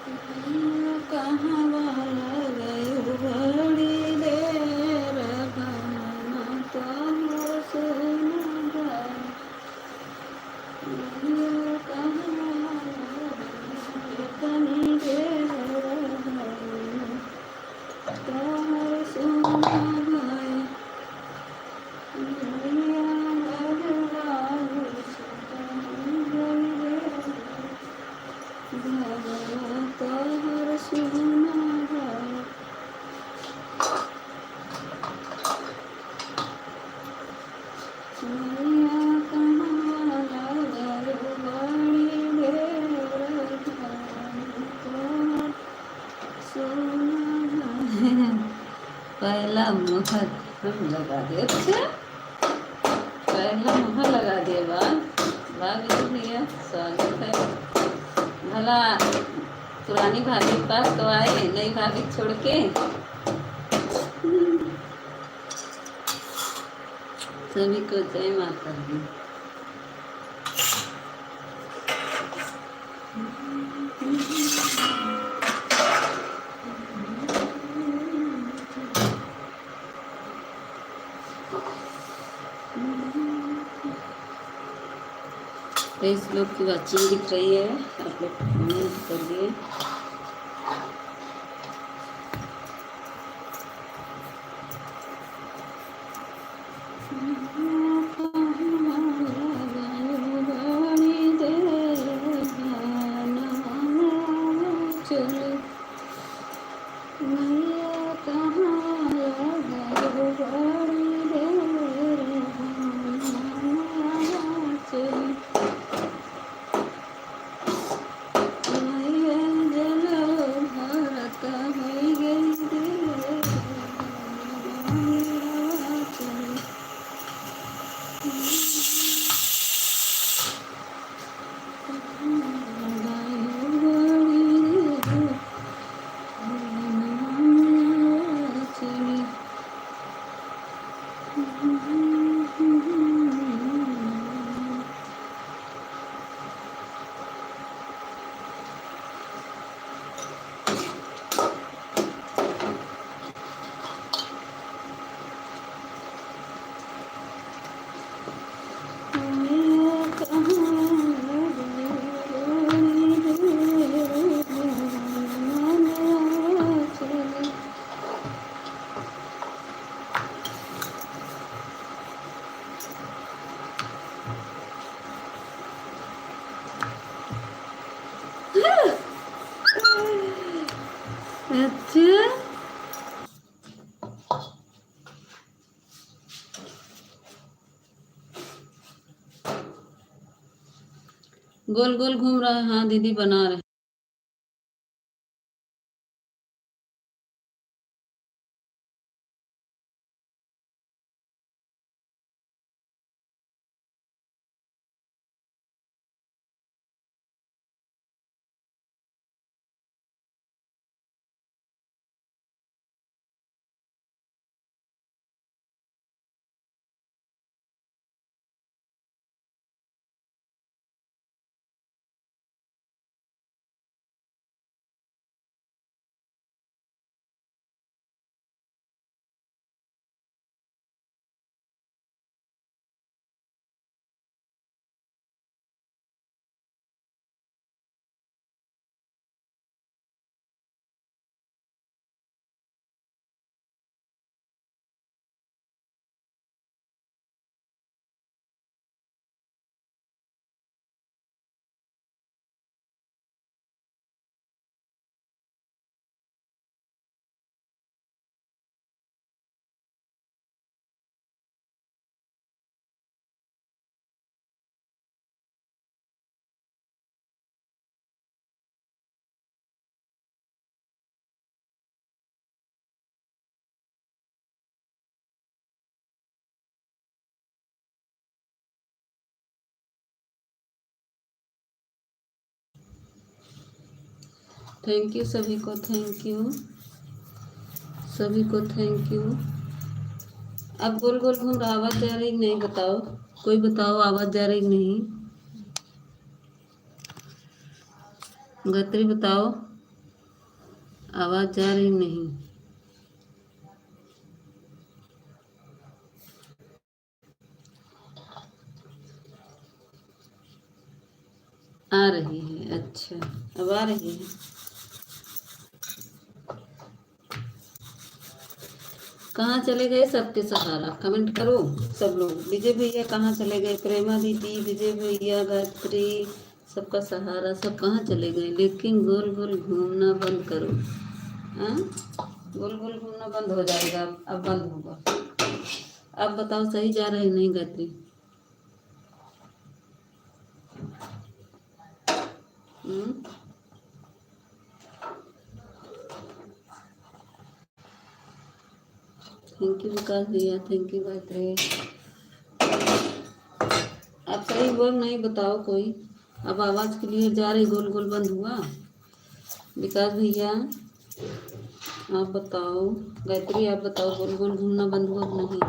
कहाँ वाला गयो बड़ी देर गमन तोहर सुन भाई कहाँ वाला गयो तनी देर गमन तोहर सुन भाई तोहर सुन भाई मैया कहाँ वाला गयो बड़ी देर तोहर सुन भाई पहला मुहर हम लगा दे। अच्छा पहला मुहर लगा दिए बाद भाभी भैया स्वागत है। भला पुरानी भाभी के पास तो आए नई भाभी छोड़ के। सभी को जय माता दी। तेईस लोग की वाचिंग दिख रही है, आप लोग कमेंट करिए। अच्छा गोल गोल घूम रहा है। हाँ दीदी बना रहे। थैंक यू सभी को, थैंक यू सभी को, थैंक यू। अब गोल गोल घूम रहा, आवाज जा रही नहीं? बताओ, कोई बताओ आवाज जा रही नहीं? गायत्री बताओ। आवाज़ जा रही नहीं। आ रही है, अच्छा अब आ रही है। कहाँ चले गए सबके सहारा, कमेंट करो सब लोग। विजय भैया कहाँ चले गए, प्रेमा दीदी, विजय भैया, गायत्री, सबका सहारा सब कहाँ चले गए। लेकिन गोल गोल घूमना बंद करो। हाँ, गोल गोल घूमना बंद हो जाएगा, अब बंद होगा। अब बताओ सही जा रहे नहीं गायत्री? थैंक यू विकास भैया, थैंक यू गायत्री। आप सही बोल नहीं, बताओ कोई। अब आवाज़ क्लियर जा रही, गोल गोल बंद हुआ। विकास भैया आप बताओ, गायत्री आप बताओ, गोल गोल घूमना बंद हुआ कि नहीं?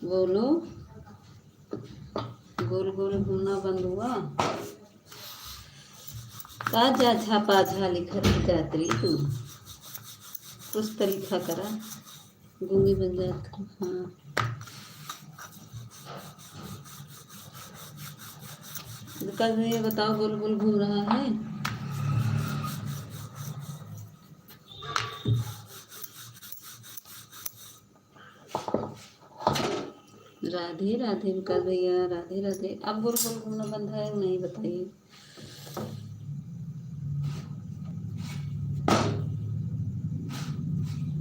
बोलो, गोल गोल घूमना बंद हुआ? काजा झापा झा लिखा थी गायत्री, तू कुछ तो लिखा करा, गूंगी बन जाता। हाँ विकास भैया बताओ, गोल गोल घूम रहा है? राधे राधे विकास भैया, राधे राधे। अब गोल गोल घूमना बंद है नहीं, बताइए।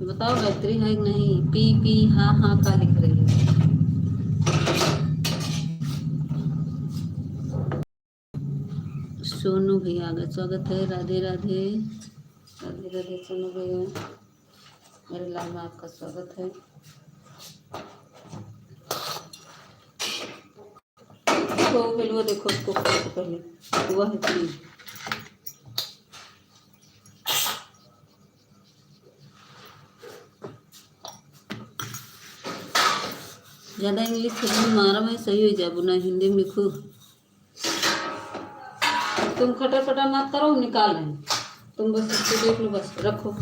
बताओ गायत्री है कि नहीं? पी पी हाँ हाँ का लिख रही है। सोनू भैया आगे स्वागत है, राधे राधे, राधे राधे सोनू भैया, मेरे लाल में आपका स्वागत है। तो पहले देखो उसको पहले हुआ है कि ज़्यादा इंग्लिश फिल्म मारा मैं सही हो जाए ना, हिंदी में लिखो। तुम खटर पटर मत करो, निकाल लें तुम, बस इसको देख लो, बस रखो।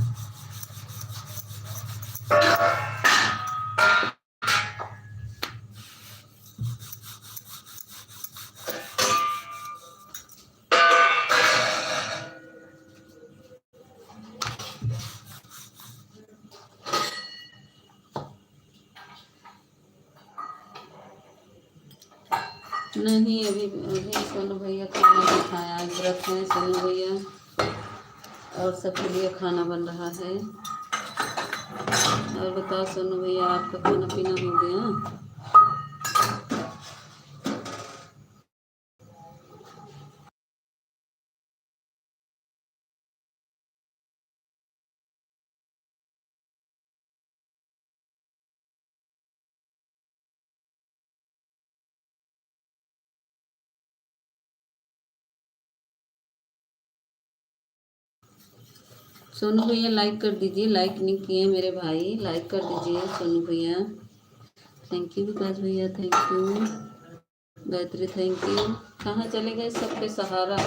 नहीं अभी अभी सोनू भैया खाना नहीं खाया, आज व्रत है सोनू भैया, और सबके लिए खाना बन रहा है। और बताओ सोनू भैया, आपका खाना पीना हो गया? सोनू भैया लाइक कर दीजिए, लाइक नहीं किए मेरे भाई, लाइक कर दीजिए सोनू भैया। थैंक यू विकास भैया, thank you Gayatri, thank you. कहाँ चले गए सबके सहारा?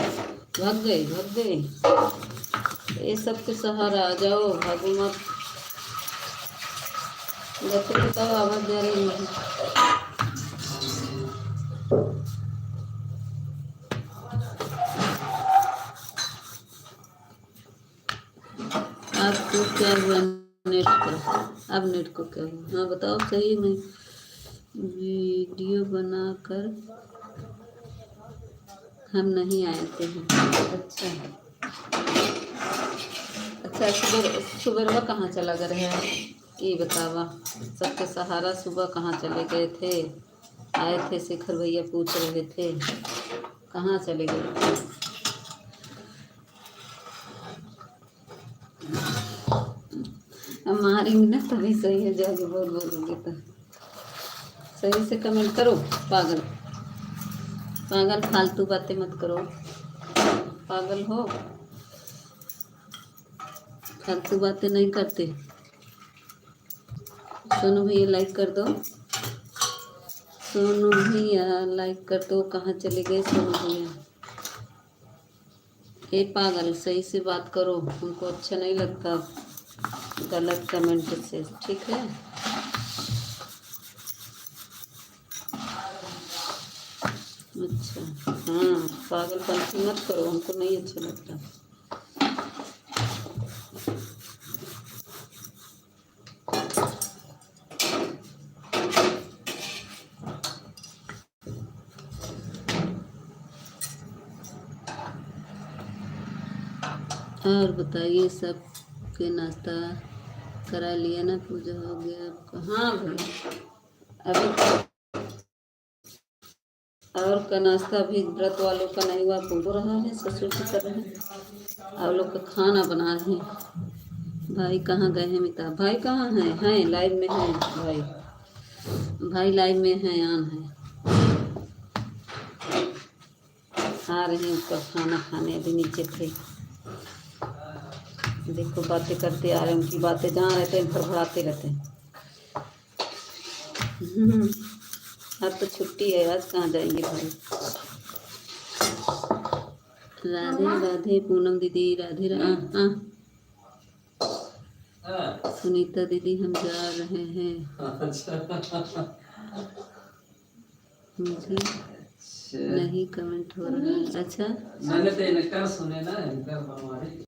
भाग गए, भाग गए ये सबके सहारा, आ जाओ, भागो मत। गायत्री बताओ, आवाज़ जा रही है? आपको क्या हुआ नेट का? अब नेट को क्या हुआ? हाँ बताओ सही में। वीडियो बनाकर हम नहीं आए थे। अच्छा अच्छा, सुबह कहाँ चला गया है ये बतावा? सबके सहारा सुबह कहाँ चले गए थे? आए थे शिखर भैया पूछ रहे थे कहाँ चले गए। अब मारेंगे ना तभी सही है, जाके बोल बोलोगे तो सही से कमेंट करो। पागल पागल फालतू बातें मत करो, पागल हो, फालतू बातें नहीं करते। सोनू भैया लाइक कर दो, सोनू भैया लाइक कर दो। कहाँ चले गए सोनू भैया? ए पागल, सही से बात करो, हमको अच्छा नहीं लगता गलत कमेंट से, ठीक है। अच्छा, हाँ, पागलपंती मत करो, हमको नहीं अच्छा लगता। और बताइए, सब के नाश्ता करा लिया ना, पूजा हो गया आपका? हाँ भैया, अभी और का नाश्ता अभी व्रत वालों का नहीं हुआ, पूछ रहा है, ससुर जी कर रहे हैं, आप लोग का खाना बना रहे हैं। भाई कहाँ गए हैं? मिता भाई कहाँ हैं लाइव में हैं भाई, भाई लाइव में हैं, आन है, आ रहे हैं ऊपर खाना खाने, अभी नीचे थे। देखो बातें करते आ रहे हैं, उनकी बातें जहाँ रहते हैं फड़फड़ाते रहते हैं। आज तो छुट्टी है, आज कहाँ जाएंगे भाई। राधे राधे पूनम दीदी, राधे राधे। सुनीता दीदी, हम जा रहे हैं, मुझे नहीं कमेंट हो रहा है। अच्छा, मैंने तो इनका सुने ना, इनका हमारे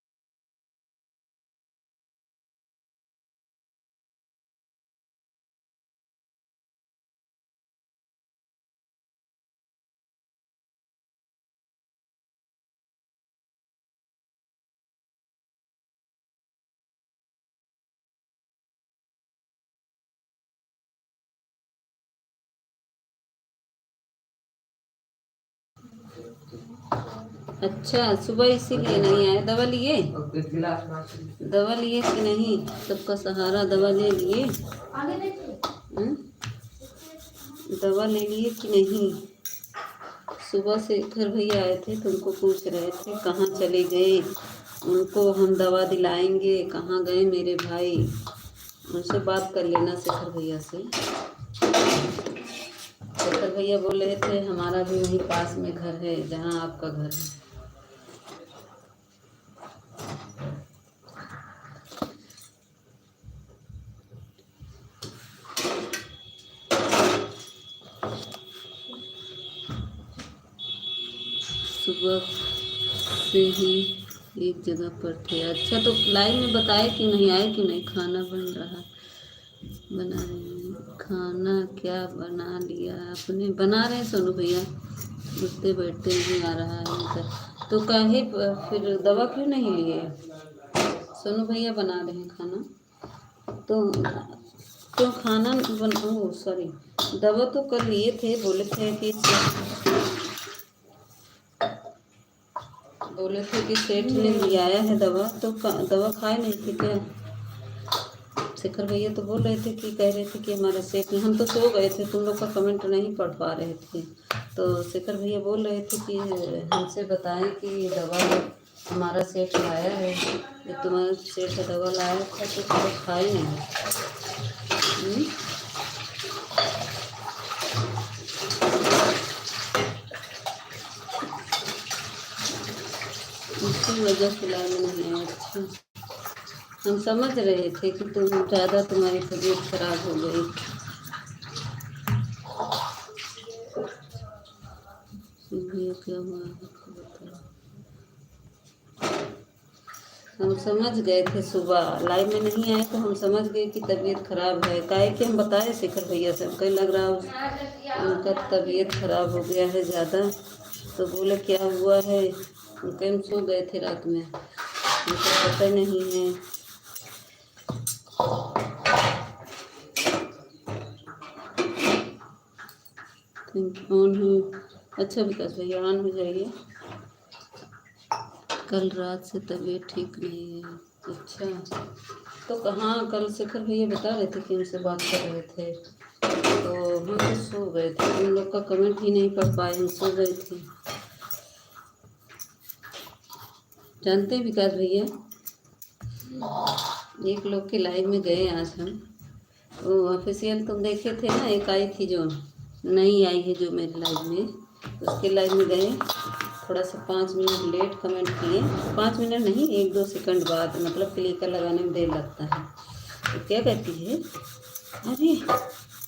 अच्छा, सुबह इसीलिए नहीं आए। दवा लिए, दवा लिए कि नहीं? सबका सहारा दवा ले लिए? दवा ले लिए कि नहीं? सुबह से घर भैया आए थे तो उनको पूछ रहे थे कहाँ चले गए, उनको हम दवा दिलाएंगे, कहाँ गए मेरे भाई। उनसे बात कर लेना शेखर भैया से। शेखर भैया बोल रहे थे हमारा भी वहीं पास में घर है जहाँ आपका घर है। सुबह से ही एक जगह पर थे। अच्छा, तो लाइव में बताए क्यों नहीं आए, क्यों नहीं? खाना बना रहे हैं। खाना क्या बना लिया आपने? बना रहे हैं सोनू भैया, उठते बैठते नहीं आ रहा है इनका। तो काहे फिर दवा क्यों नहीं लिए? सोनू भैया बना रहे हैं खाना, तो क्यों खाना बनाओ? सॉरी, दवा तो कर लिए थे, बोले थे कि सेठ ने लिया है दवा, तो दवा खाए नहीं थे क्या? शेखर भैया तो बोल रहे थे कि कह रहे थे कि हमारे सेठ ने, हम तो सो गए थे, तुम लोग का कमेंट नहीं पढ़ पा रहे थे, तो शेखर भैया बोल रहे थे कि हमसे बताएं कि दवा हमारा सेठ लाया है, ये तुम्हारा सेठ दवा लाया था तो तुम खाए नहीं। इसी वजह से लाने नहीं है। अच्छा, हम समझ रहे थे कि ज़्यादा तुम्हारी तबीयत खराब हो गई। भैया क्या हुआ बताओ। हम समझ गए थे, सुबह लाइव में नहीं आए तो हम समझ गए कि तबीयत खराब है। काहे कि हम बताए शेखर भैया से, कहीं लग रहा उनका तबीयत खराब हो गया है ज़्यादा, तो बोले क्या हुआ है, उनके हम सो गए थे रात में, उनको पता नहीं है। ऑन हो। अच्छा विकास भैया, ऑन हो जाइए। कल रात से तबीयत ठीक नहीं है। अच्छा, तो कहाँ? कल शेखर भैया बता रहे थे कि हमसे बात कर रहे थे, तो हम तो सो गए थे, उन लोग का कमेंट ही नहीं पढ़ पाए, हम सो गए थे। जानते हैं विकास भैया, एक लोग के लाइव में गए आज हम, वो ऑफिशियल तुम देखे थे ना, एक आई थी जो नहीं आई है जो मेरे लाइव में, उसके लाइव में गए थोड़ा सा 5 मिनट लेट कमेंट किए, 5 मिनट नहीं 1-2 सेकंड बाद, मतलब क्लिकर लगाने में देर लगता है। तो क्या कहती है, अरे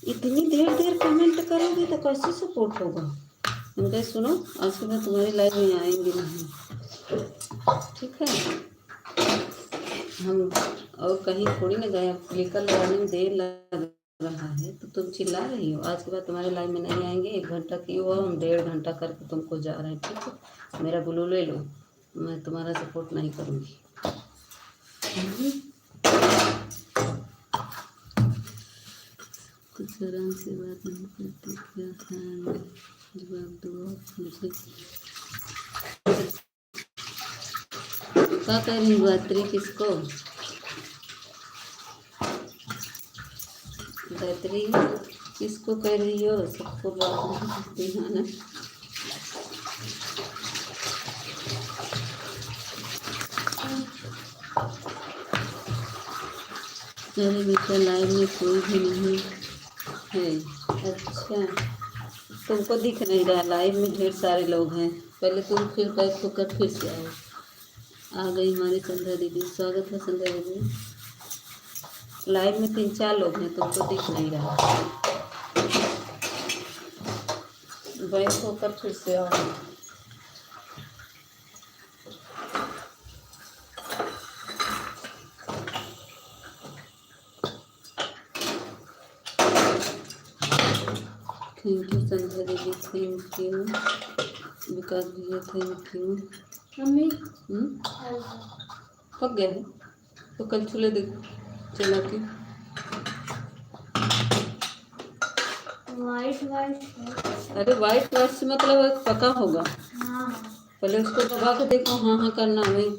इतनी देर देर कमेंट करोगे तो कैसे सपोर्ट होगा। उनका सुनो, आज के बाद तुम्हारी लाइफ में आएंगे नहीं, ठीक है। हम और कहीं थोड़ी ना गए, क्लिकर लगाने में देर लग रहा है तो तुम चिल्ला रही हो। आज के बाद तुम्हारे लाइफ में नहीं आएंगे। 1 घंटा की हो, हम 1.5 घंटा करके तुमको जा रहे हैं, ठीक है। मेरा ब्लू ले लो, मैं तुम्हारा सपोर्ट नहीं करूँगी। कुछ आराम से बात नहीं करती, क्या है जवाब दो मुझे। क्या कह रही हूँ गायत्री, किसको गायत्री किसको कह रही हो, सबको बात नहीं करती है ना। अरे बेटा लाइव में कोई भी नहीं है। अच्छा, तुमको दिख नहीं रहा, लाइव में ढेर सारे लोग हैं। पहले तुम फिर बैक होकर फिर से आओ। आ गई हमारी संध्या दीदी, स्वागत है संध्या दीदी। लाइव में 3-4 लोग हैं, तुमको दिख नहीं रहा। बैक होकर फिर से आओ। थैंक यू संध्या दीदी, थैंक यू विकास भैया, थैंक यू। मम्मी पक गया है तो कल चूल्हे देख चला के। वाइट अरे वाइट वाइट से मतलब पका होगा। हाँ। पहले उसको दबा के देखो, हाँ हाँ करना भाई।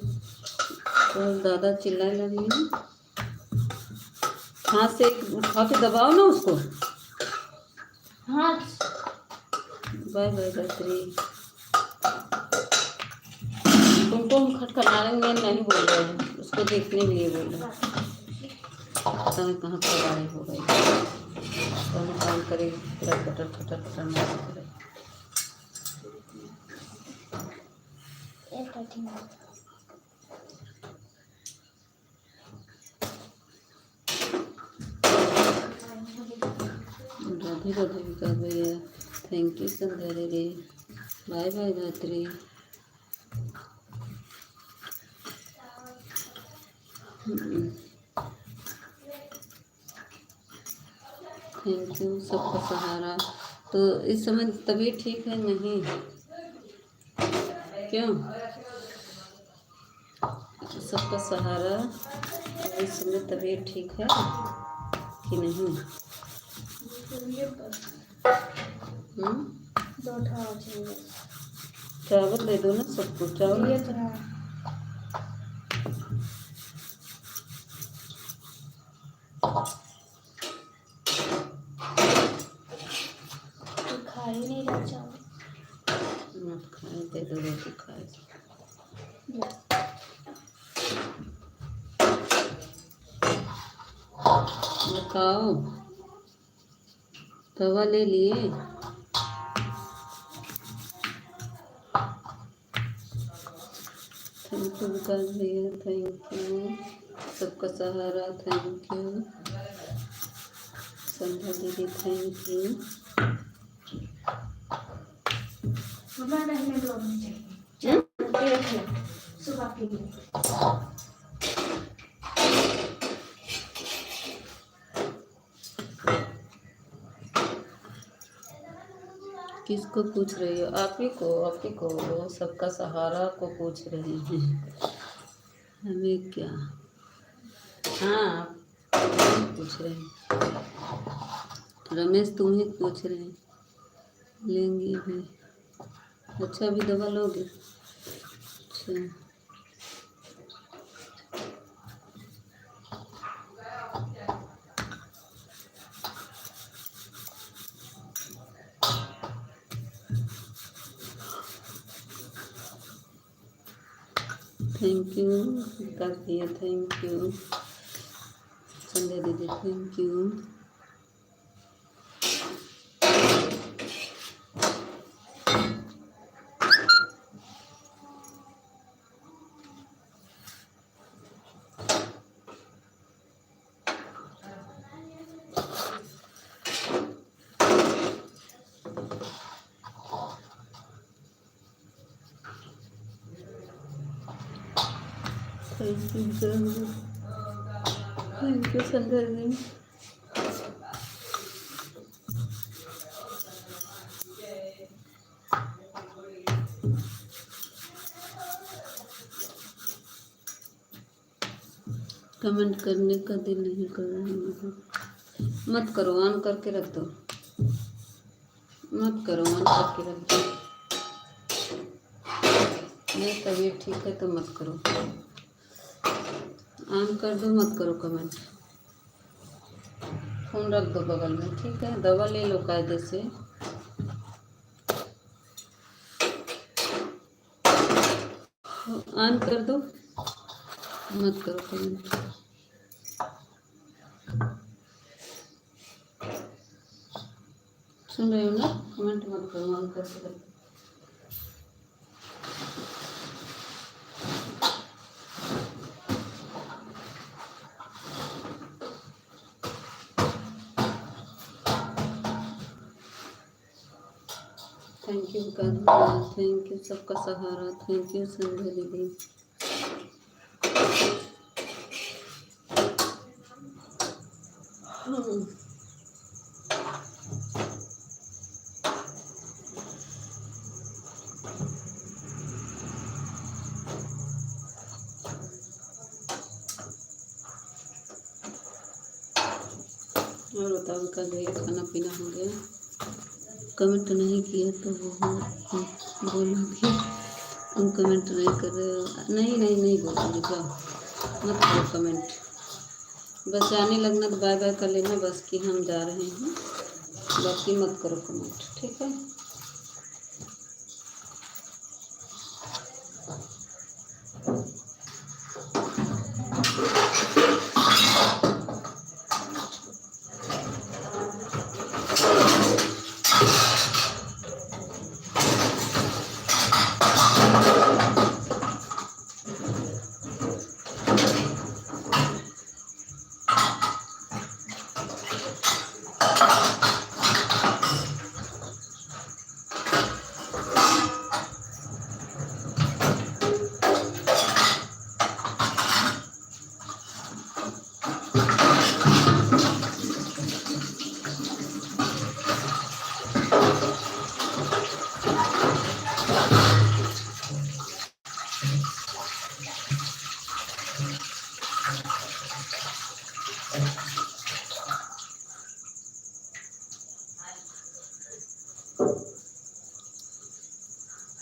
तो दादा चिल्लाने लगी है, हाथ से उठा के दबाओ ना उसको। हाँ बाय बाय गायत्री। तुमको हम खटखटाने में नहीं बोल रहे हैं, उसको देखने के लिए बोल रहे हैं। पता नहीं कहाँ पर गाड़ी हो गई, तो हम काम करें पूरा कटर कटर कटर नहीं करे। राधे राधे विकास भैया, थैंक यू संध्या दीदी, bye bye Gayatri. Thank you सबका सहारा। तो इस समय तबीयत ठीक है नहीं, क्यों सबका सहारा, इस समय तबीयत ठीक है कि नहीं। चावल दे दो ना सबको, चावल खाए नहीं रहा, चावल मत खाए, दे दो रोटी खाए। बताओ, तवा ले लिए। थैंक यू विकास भैया, थैंक यू सबका सहारा, थैंक यू संध्या दीदी, थैंक यू। किसको पूछ रही हो, आप ही को सबका सहारा को पूछ रही हैं, हमें क्या। हाँ पूछ रहे हैं, रमेश तुम ही पूछ रहे हैं, लेंगे भी। अच्छा अभी दवा लोगे। अच्छा थैंक यू विकास भैया, थैंक यू संध्या दीदी, thank you. Thank you Sandhya ji. Comment करने का दिल नहीं कर रहा है। मत करो, ऑन करके रख दो। मत करो, ऑन करके रख दो। नहीं तबीयत ठीक है तो मत करो, ऑन कर दो, मत करो कमेंट। फोन रख दो बगल में, ठीक है। दवा ले लो कायदे से। ऑन कर दो, मत करो कमेंट। सुन रहे हो ना? कमेंट मत करो, ऑन करके रख दो। Thank you Vikas, thank you सबका सहारा, थैंक यू संध्या दीदी। और बताओ विकास भैया, खाना पीना हो गया? कमेंट नहीं किया तो वो बोलूँगी तुम कमेंट नहीं कर रहे हो। नहीं नहीं नहीं बोलूँगी, जाओ मत करो कमेंट। बस जाने लगना तो बाय बाय कर लेना बस कि हम जा रहे हैं, बाकी मत करो कमेंट, ठीक है।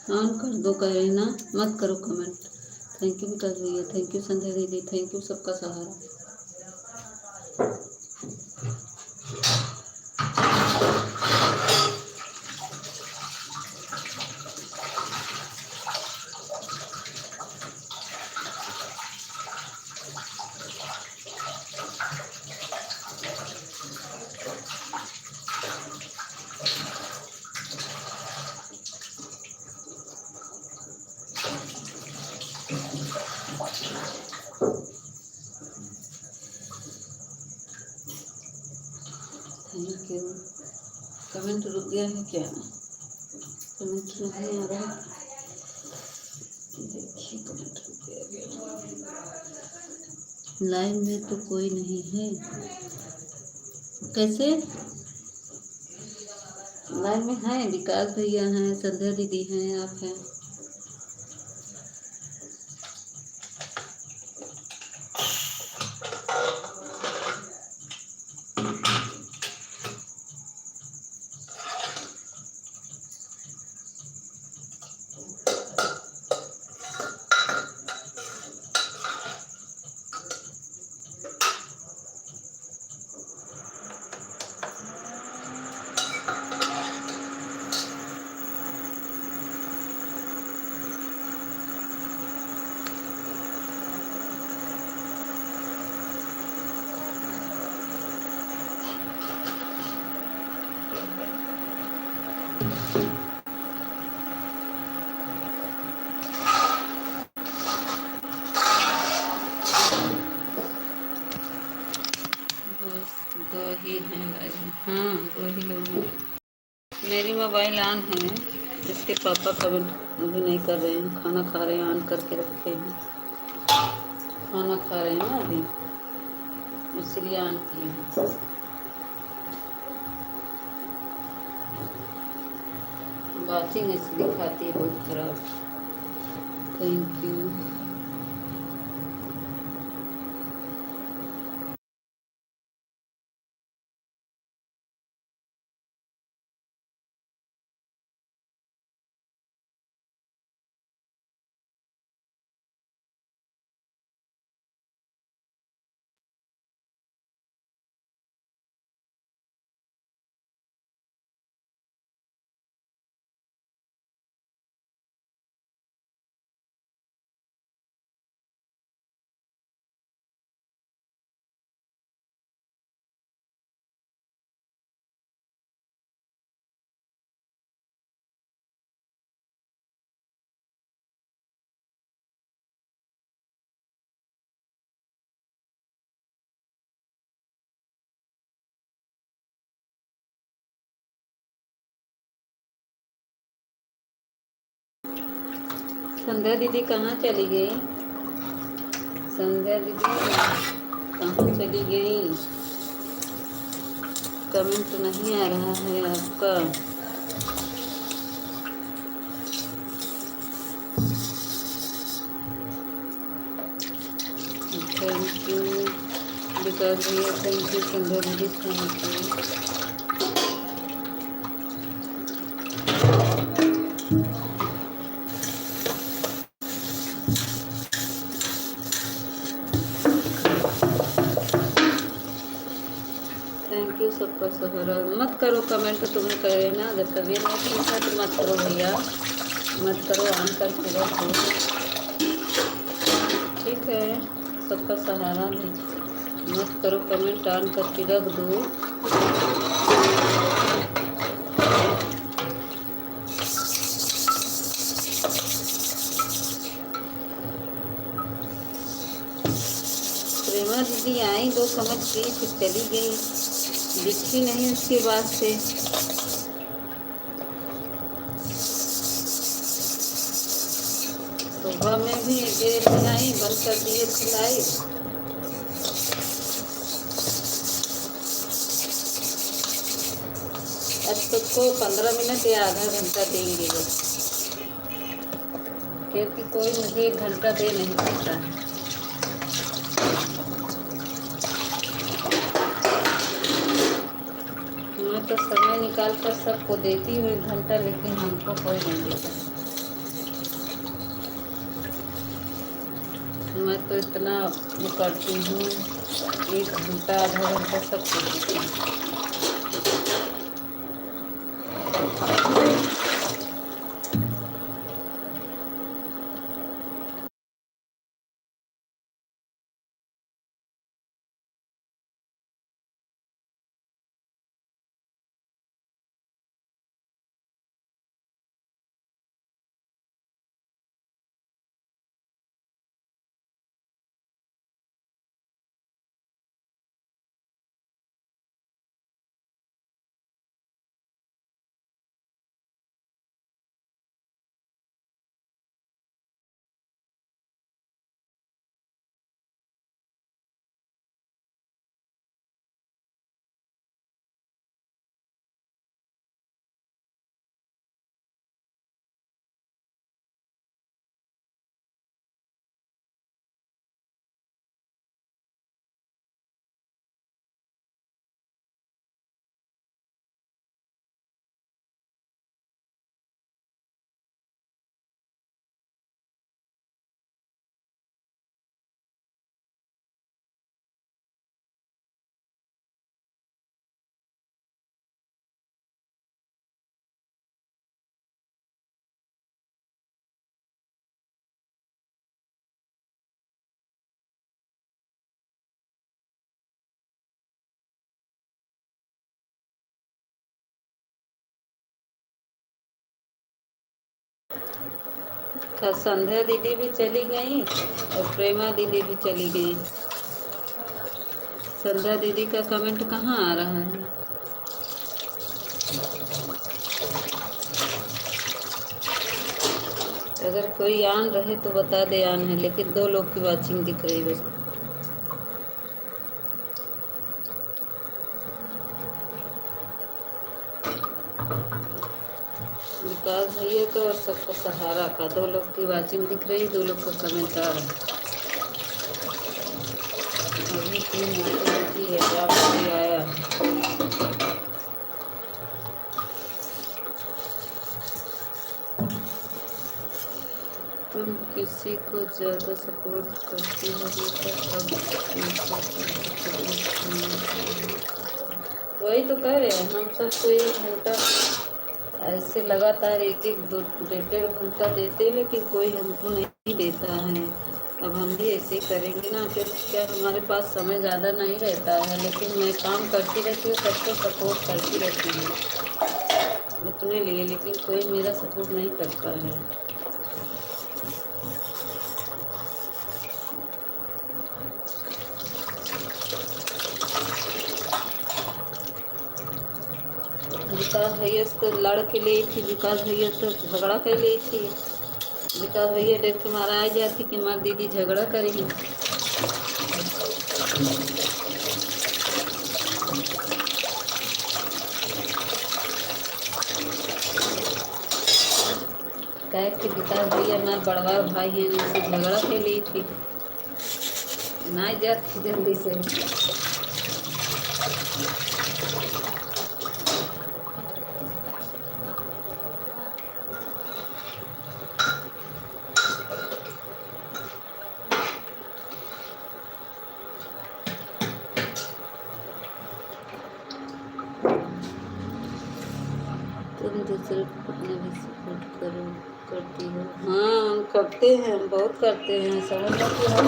ऑन कर दो कह रहे ना, मत करो कमेंट। थैंक यू विकास भैया, थैंक यू संध्या दीदी, थैंक यू सबका सहारा। Thank you. कमेंट रुक गया है क्या? कमेंट नहीं आ रहा, देखिए कमेंट रुक गया। लाइव में तो कोई नहीं है, कैसे? लाइव में हैं, विकास भैया हैं, संध्या दीदी हैं, आप हैं। दो ही हैं लाइव में, हाँ 2 ही लोग हैं। मेरी मोबाइल ऑन है, इसके पापा कमेंट अभी नहीं कर रहे हैं, खाना खा रहे हैं, ऑन करके रखे हैं। खाना खा रहे हैं ना अभी, इसलिए ऑन किए हैं। वाचिंग इसलिए खाती है बहुत खराब। Thank you. संध्या दीदी कहाँ चली गई? संध्या दीदी कहाँ चली गई? कमेंट नहीं आ रहा है आपका। थैंक यू विकास भैया, थैंक यू संध्या दीदी, थैंक यू। थैंक यू सबका सफर। मत करो कमेंट, तुम्हें करे ना, अगर तबीयत नहीं ठीक है तो मत करो भैया, मत करो, ऑन करके रखो, ठीक है। सबका सहारा भी मत करो, कमेंट ऑन करके रख दो। प्रेमा दीदी आई, 2 कमेंट की, फिर चली गई, दिखी नहीं उसके बाद से। सुबह में भी देर में आई, बंद कर दिए सिलाई। अब सबको 15 मिनट या आधा घंटा देंगे बस, क्योंकि कोई मुझे 1 घंटा दे नहीं सकता। मैं तो समय निकाल कर सबको देती हूँ 1 घंटा, लेकिन हमको कोई नहीं देता। मैं तो इतना वो करती हूँ, 1 घंटा आधा घंटा सबको देती हूँ। संध्या दीदी भी चली गई और प्रेमा दीदी भी चली गई। संध्या दीदी का कमेंट कहाँ आ रहा है? अगर कोई आन रहे तो बता दे आन है, लेकिन 2 लोग की वाचिंग दिख रही है बस। विकास भैया का और सबका सहारा का 2 लोग की वाचिंग दिख रही, 2 लोग का कमेंट आ रहा है। अभी 3 आती है, क्या भी आया। तुम किसी को ज़्यादा सपोर्ट करती हो वही तो कह रहे हैं हम सबको 1 घंटा ऐसे लगातार 1-1 2-1.5 घंटा देते, लेकिन कोई हमको नहीं देता है। अब हम भी ऐसे ही करेंगे ना, क्योंकि क्या हमारे पास समय ज़्यादा नहीं रहता है, लेकिन मैं काम करती रहती हूँ, सबको सपोर्ट करती रहती हूँ अपने लिए, लेकिन कोई मेरा सपोर्ट नहीं करता है। विकास भैया से तो लड़ के ले थी, विकास भैया तो झगड़ा कर ली थी। विकास भैया डर के मारा आ जाती कि हमारी दीदी झगड़ा करेंगी। कह कि विकास भैया ना बड़वा भाई है, उनसे झगड़ा कर ली थी, ना जाती जल्दी से। तुम दूसरे को कितना भी सपोर्ट करो करती हो। हाँ हम करते हैं, हम बहुत करते हैं, समझ लो कि हम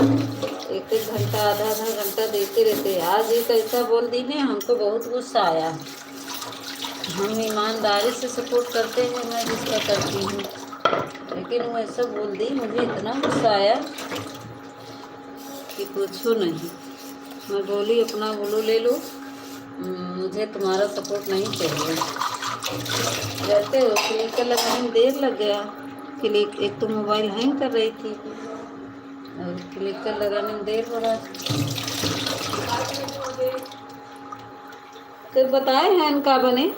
1-1 घंटा आधा-आधा घंटा देते रहते हैं। आज एक ऐसा बोल दी ने, हमको बहुत गुस्सा आया। हम ईमानदारी से सपोर्ट करते हैं, मैं जिसका करती हूँ, लेकिन वो ऐसा बोल दी, मुझे इतना गुस्सा आया कि पूछो नहीं। मैं बोली अपना बोलो ले लो, मुझे तुम्हारा सपोर्ट नहीं चाहिए। रहते हो क्लिक कर लगाने में देर लग गया। क्लिक एक तो मोबाइल हैंग कर रही थी और क्लिक कर लगाने में देर हो रहा तो बताए हैं इनका बने।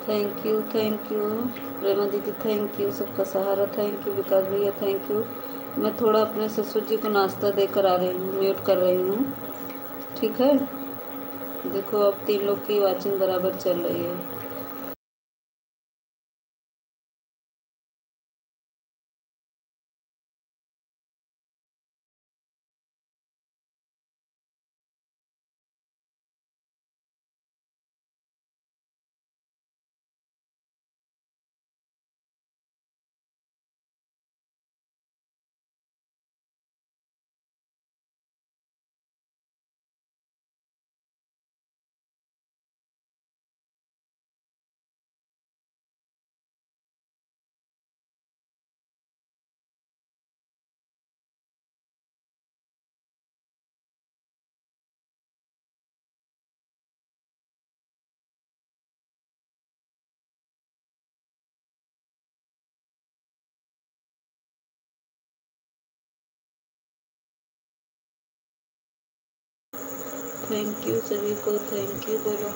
थैंक यू प्रेमा दीदी, थैंक यू सबका सहारा, थैंक यू विकास भैया, थैंक यू। मैं थोड़ा अपने ससुर जी को नाश्ता देकर आ रही हूँ, म्यूट कर रही हूँ, ठीक है। देखो अब 3 लोग की वाचिंग बराबर चल रही है। थैंक यू सभी को, थैंक यू बोलो।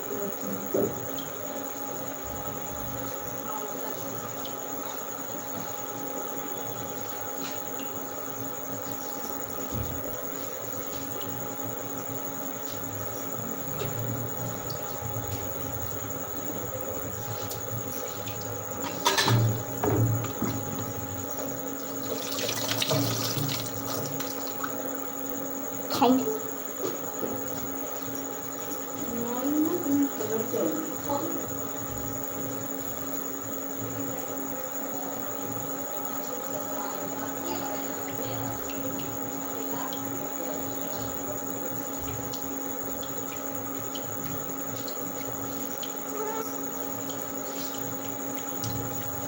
खाऊं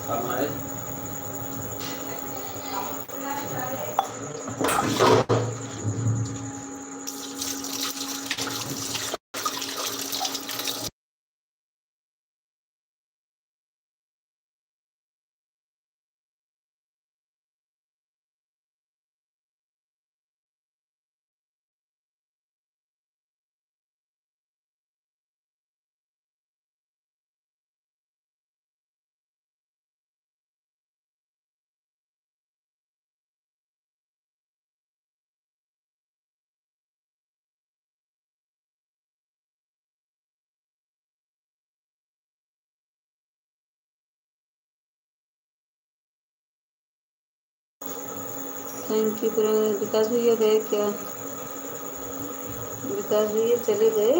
हमारे थैंक यू। विकास भैया गए क्या? विकास भैया चले गए?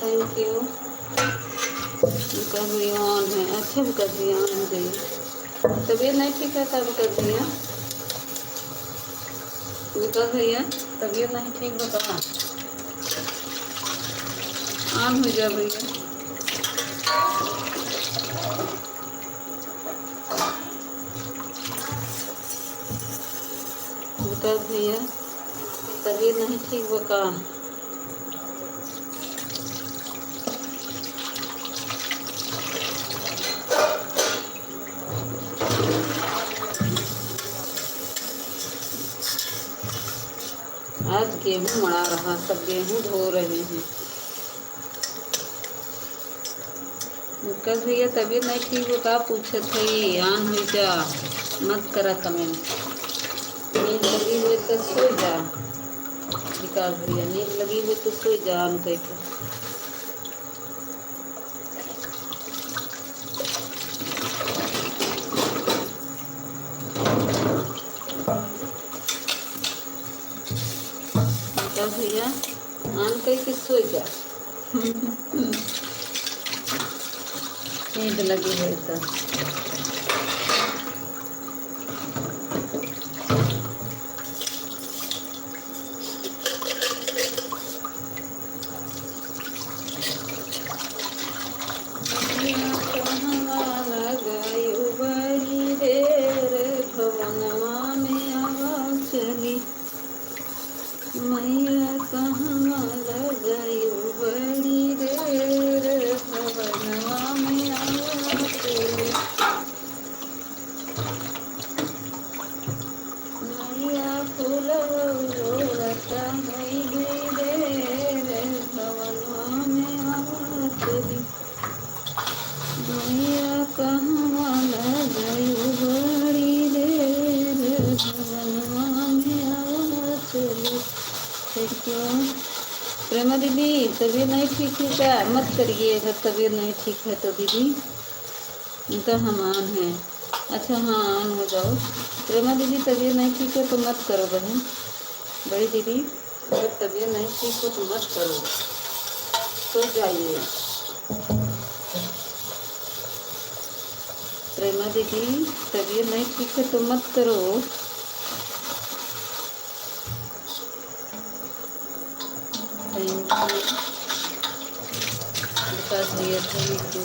Thank you. विकास भैया ऑन है। अच्छा विकास भैया ऑन गई। तबीयत नहीं ठीक है तब विकास भैया। विकास भैया तबीयत नहीं ठीक बता। ऑन हो जा भैया। विकास भैया तबीयत नहीं ठीक बता। आज गेहूँ मड़ा रहा, सब गेहूँ धो रहे हैं। विकास भैया तबीयत नहीं ठीक हो का पूछे थे। आन हो जा, मत करा कमेंट। नींद लगी हुई तो सो जा विकास भैया, नींद लगी हुई तो सो जा आन कह के। विकास भैया आन कह के सो जा। नींद लगी हुई तो मैया कहवा लगायु बड़ी देर भवनवा में आवा चली। मैया फूलवता गई देर भवनवा में आवा चली। मैया कहवा लगायु बड़ी देर भवनवा में आवा चली। Thank you. प्रेमा दीदी तबीयत नहीं ठीक है क्या? मत करिए अगर तबीयत नहीं ठीक है तो दीदी, इनका हम ऑन है। अच्छा हाँ ऑन हो जाओ। प्रेमा दीदी तबीयत नहीं ठीक है तो मत करो बहन। बड़ी दीदी अगर तबीयत नहीं ठीक हो तो मत करो, सो जाइए। प्रेमा दीदी तबीयत नहीं ठीक है तो मत करो। थैंक यू विकास भैया, थैंक यू।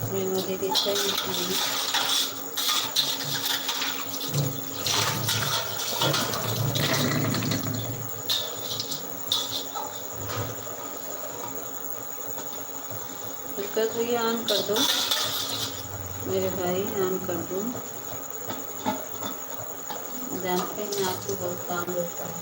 प्रेमा दीदी थैंक यू। विकास भैया ऑन कर दो मेरे भाई, ऑन कर दो। जानते हैं आपको बहुत काम रहता है।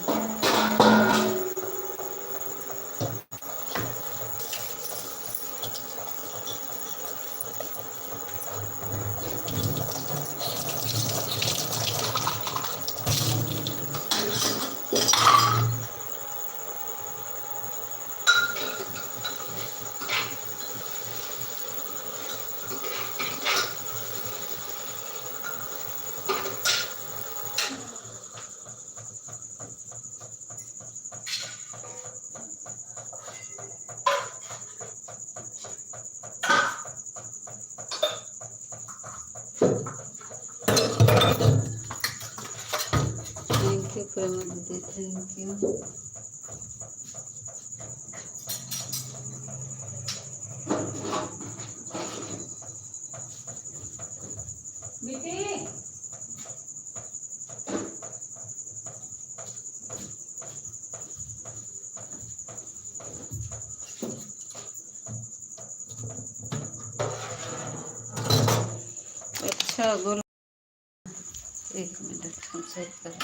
थैंक यू प्रेमा दीदी, थैंक यू। अच्छा बोलो, एक मिनट हम चेक करें।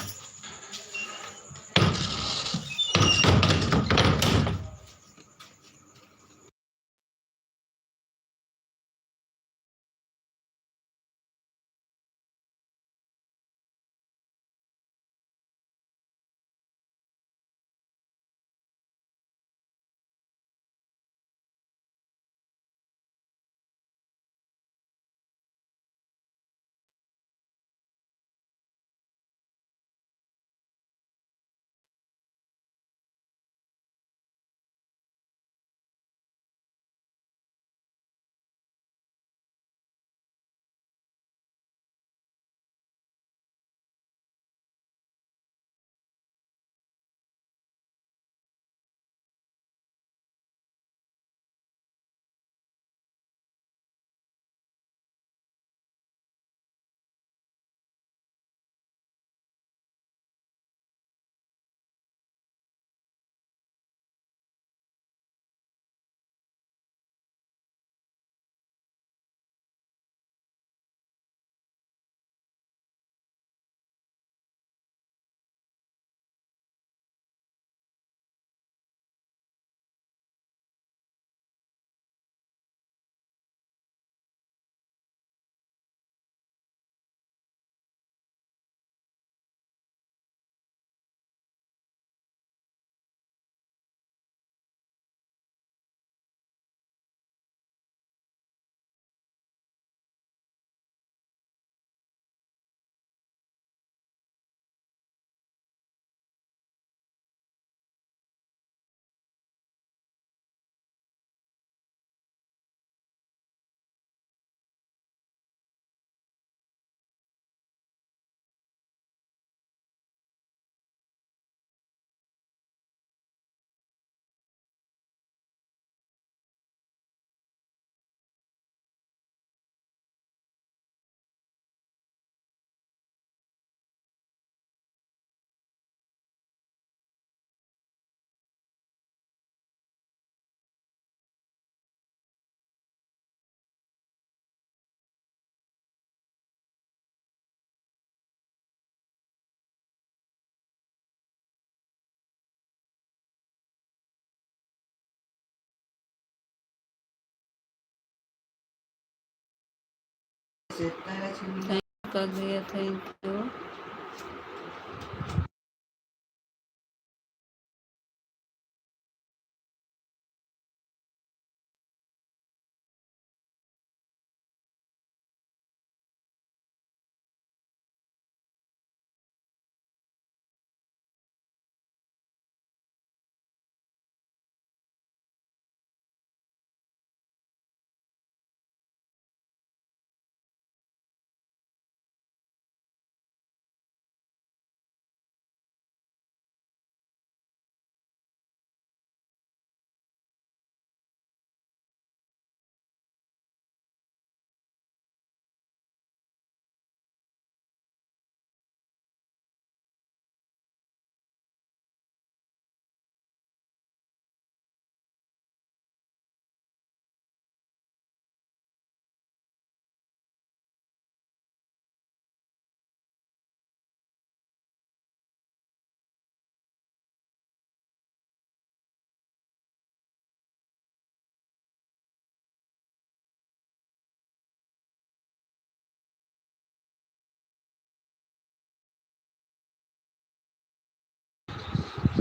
थैंक कर दिया, थैंक यू।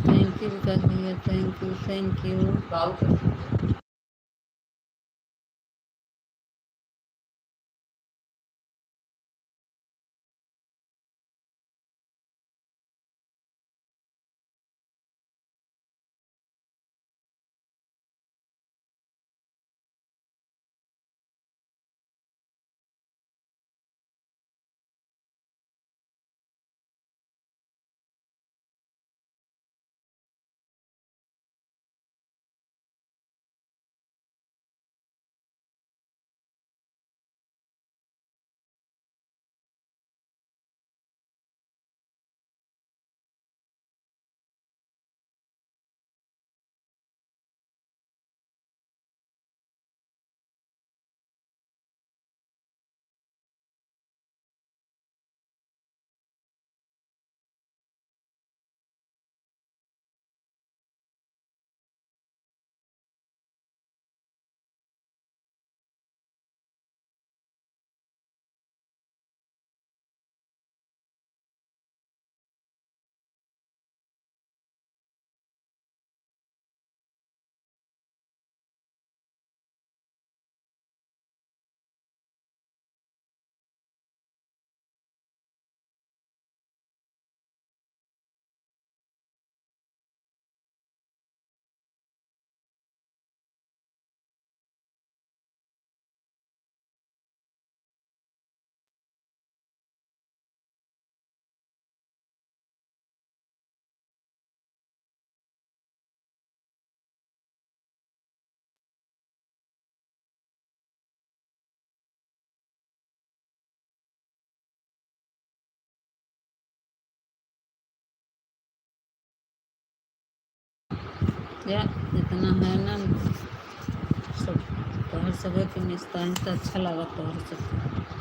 थैंक यू कर दिया, थैंक यू, थैंक यू। या इतना है ना, सब तोहर सब के निस्तान तो अच्छा लगा तोहर सब।